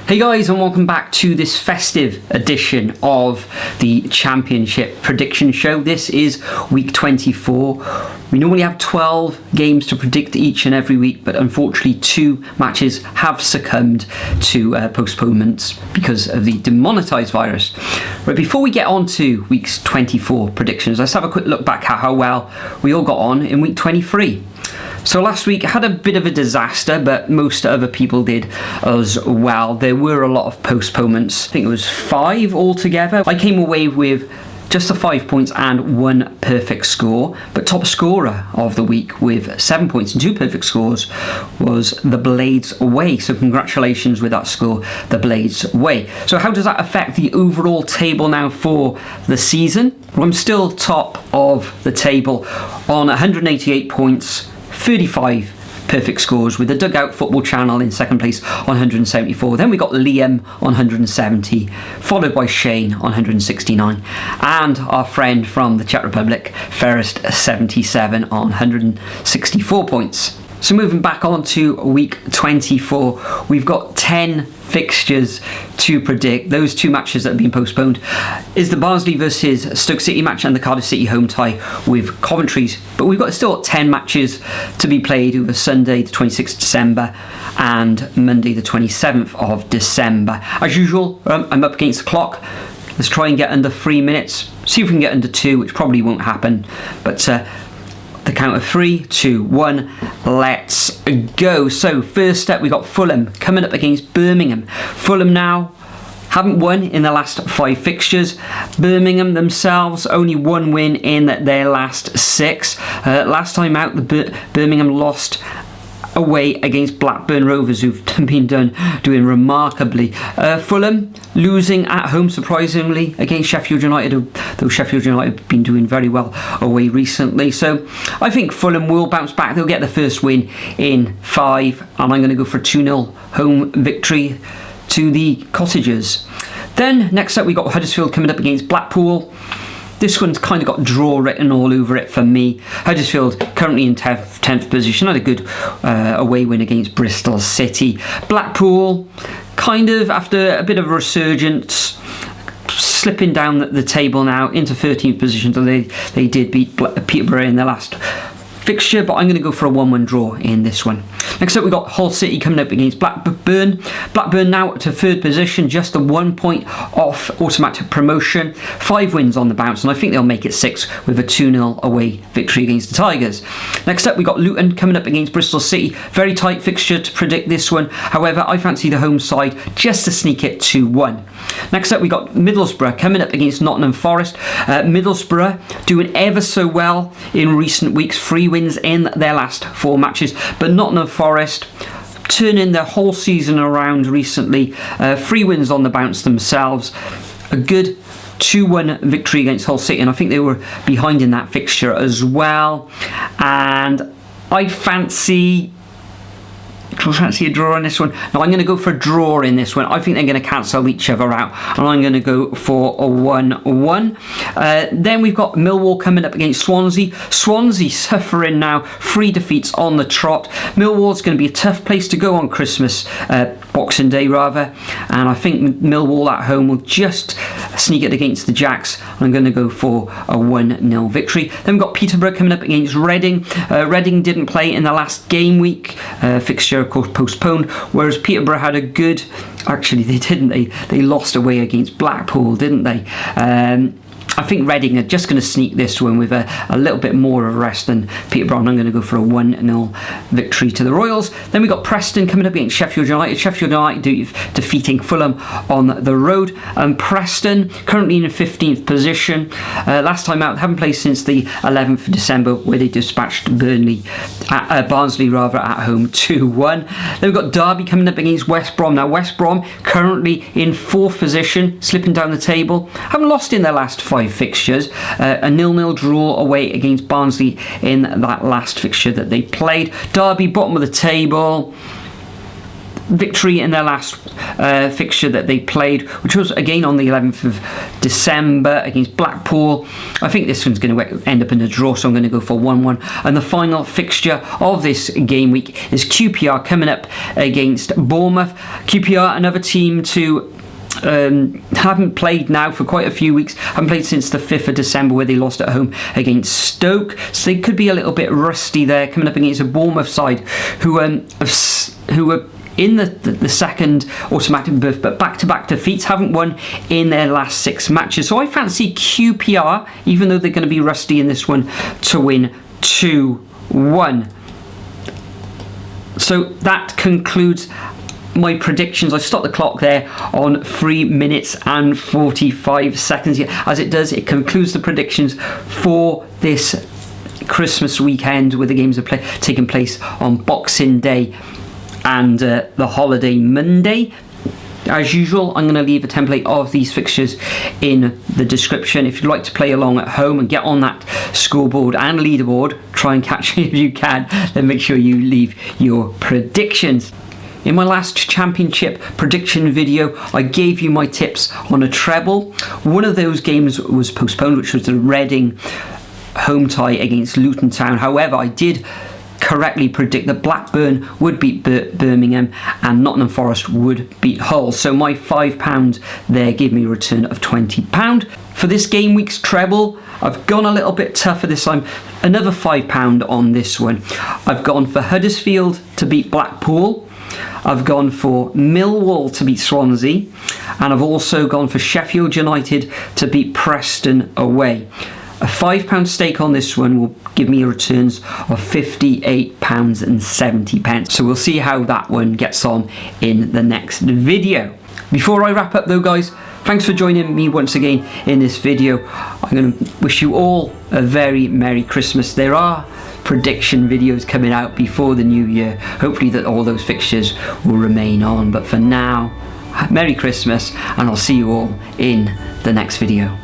Hey guys, and welcome back to this festive edition of the Championship Prediction Show. This is week 24. We normally have 12 games to predict each and every week, but unfortunately 2 matches have succumbed to postponements because of the demonetised virus. But before we get on to week's 24 predictions, let's have a quick look back at how well we all got on in week 23. So last week I had a bit of a disaster, but most other people did as well. There were a lot of postponements. I think it was 5 altogether. I came away with just the 5 points and 1 perfect score, but top scorer of the week with 7 points and 2 perfect scores was the Blades Away. So congratulations with that score, the Blades Away. So how does that affect the overall table now for the season? Well, I'm still top of the table on 188 points, 35 perfect scores, with the Dugout Football Channel in second place on 174. Then we got Liam on 170, followed by Shane on 169, and our friend from the Czech Republic, Ferrest 77 on 164 points. So moving back on to week 24, we've got 10 fixtures to predict. Those 2 matches that have been postponed is the Barnsley versus Stoke City match and the Cardiff City home tie with Coventry's. But we've got still 10 matches to be played over Sunday the 26th of December and Monday the 27th of December. As usual, I'm up against the clock. Let's try and get under 3 minutes. See if we can get under 2, which probably won't happen. But the count of 3, 2, 1, let's go. So first up, we got Fulham coming up against Birmingham. Fulham now haven't won in the last 5 fixtures. Birmingham themselves only 1 win in their last 6. Last time out, Birmingham lost away against Blackburn Rovers, who've been doing remarkably. Fulham losing at home surprisingly against Sheffield United, though Sheffield United have been doing very well away recently. So I think Fulham will bounce back. They'll get the first win in 5, and I'm going to go for a 2-0 home victory to the Cottagers. Then next up, we got Huddersfield coming up against Blackpool. This one's kind of got draw written all over it for me. Huddersfield currently in 10th position, had a good away win against Bristol City. Blackpool, kind of after a bit of a resurgence, slipping down the table now into 13th position. So they did beat Peterborough in their last fixture, but I'm going to go for a 1-1 draw in this one. Next up, we got Hull City coming up against Blackburn. Blackburn now to 3rd position, just a 1 point off automatic promotion. 5 wins on the bounce, and I think they'll make it 6 with a 2-0 away victory against the Tigers. Next up, we got Luton coming up against Bristol City. Very tight fixture to predict this one. However, I fancy the home side just to sneak it 2-1. Next up, we got Middlesbrough coming up against Nottingham Forest. Middlesbrough doing ever so well in recent weeks. 3 wins in their last 4 matches, but Nottingham Forest turning their whole season around recently. 3 wins on the bounce themselves. A good 2-1 victory against Hull City, and I think they were behind in that fixture as well. And I fancy a draw in this one. No, I'm going to go for a draw in this one. I think they're going to cancel each other out, and I'm going to go for a 1-1. Then we've got Millwall coming up against Swansea. Swansea suffering now 3 defeats on the trot. Millwall's going to be a tough place to go on Boxing Day rather, and I think Millwall at home will just sneak it against the Jacks. I'm going to go for a 1-0 victory. Then we've got Peterborough coming up against Reading. Reading didn't play in the last game week. Fixture of course postponed, whereas Peterborough had a good, actually they didn't, they lost away against Blackpool, didn't they? I think Reading are just going to sneak this one with a little bit more of a rest than Peterborough, and I'm going to go for a 1-0 victory to the Royals. Then we got Preston coming up against Sheffield United. Sheffield United defeating Fulham on the road, and Preston currently in 15th position. Last time out, haven't played since the 11th of December, where they dispatched Barnsley at home 2-1. Then we've got Derby coming up against West Brom. Now West Brom currently in 4th position, slipping down the table. Haven't lost in their last 5 fixtures. A 0-0 draw away against Barnsley in that last fixture that they played. Derby bottom of the table. Victory in their last fixture that they played, which was again on the 11th of December against Blackpool. I think this one's going to end up in a draw, so I'm going to go for 1-1. And the final fixture of this game week is QPR coming up against Bournemouth. QPR, another team to haven't played now for quite a few weeks, haven't played since the 5th of December where they lost at home against Stoke, so they could be a little bit rusty there, coming up against a Bournemouth side who were in the second automatic berth, but back-to-back defeats, haven't won in their last 6 matches. So I fancy QPR, even though they're going to be rusty in this one, to win 2-1. So that concludes my predictions. I stopped the clock there on 3 minutes and 45 seconds. As it does, it concludes the predictions for this Christmas weekend, with the games taking place on Boxing Day and the holiday Monday. As usual, I'm going to leave a template of these fixtures in the description. If you'd like to play along at home and get on that scoreboard and leaderboard, try and catch me if you can, then make sure you leave your predictions. In my last championship prediction video, I gave you my tips on a treble. One of those games was postponed, which was the Reading home tie against Luton Town. However, I did correctly predict that Blackburn would beat Birmingham and Nottingham Forest would beat Hull. So my £5 there gave me a return of £20. For this game week's treble, I've gone a little bit tougher this time. Another £5 on this one. I've gone for Huddersfield to beat Blackpool. I've gone for Millwall to beat Swansea, and I've also gone for Sheffield United to beat Preston away. A £5 stake on this one will give me returns of £58.70. So we'll see how that one gets on in the next video. Before I wrap up though, guys, thanks for joining me once again in this video. I'm going to wish you all a very Merry Christmas. There are prediction videos coming out before the new year. Hopefully that all those fixtures will remain on. But for now, Merry Christmas, and I'll see you all in the next video.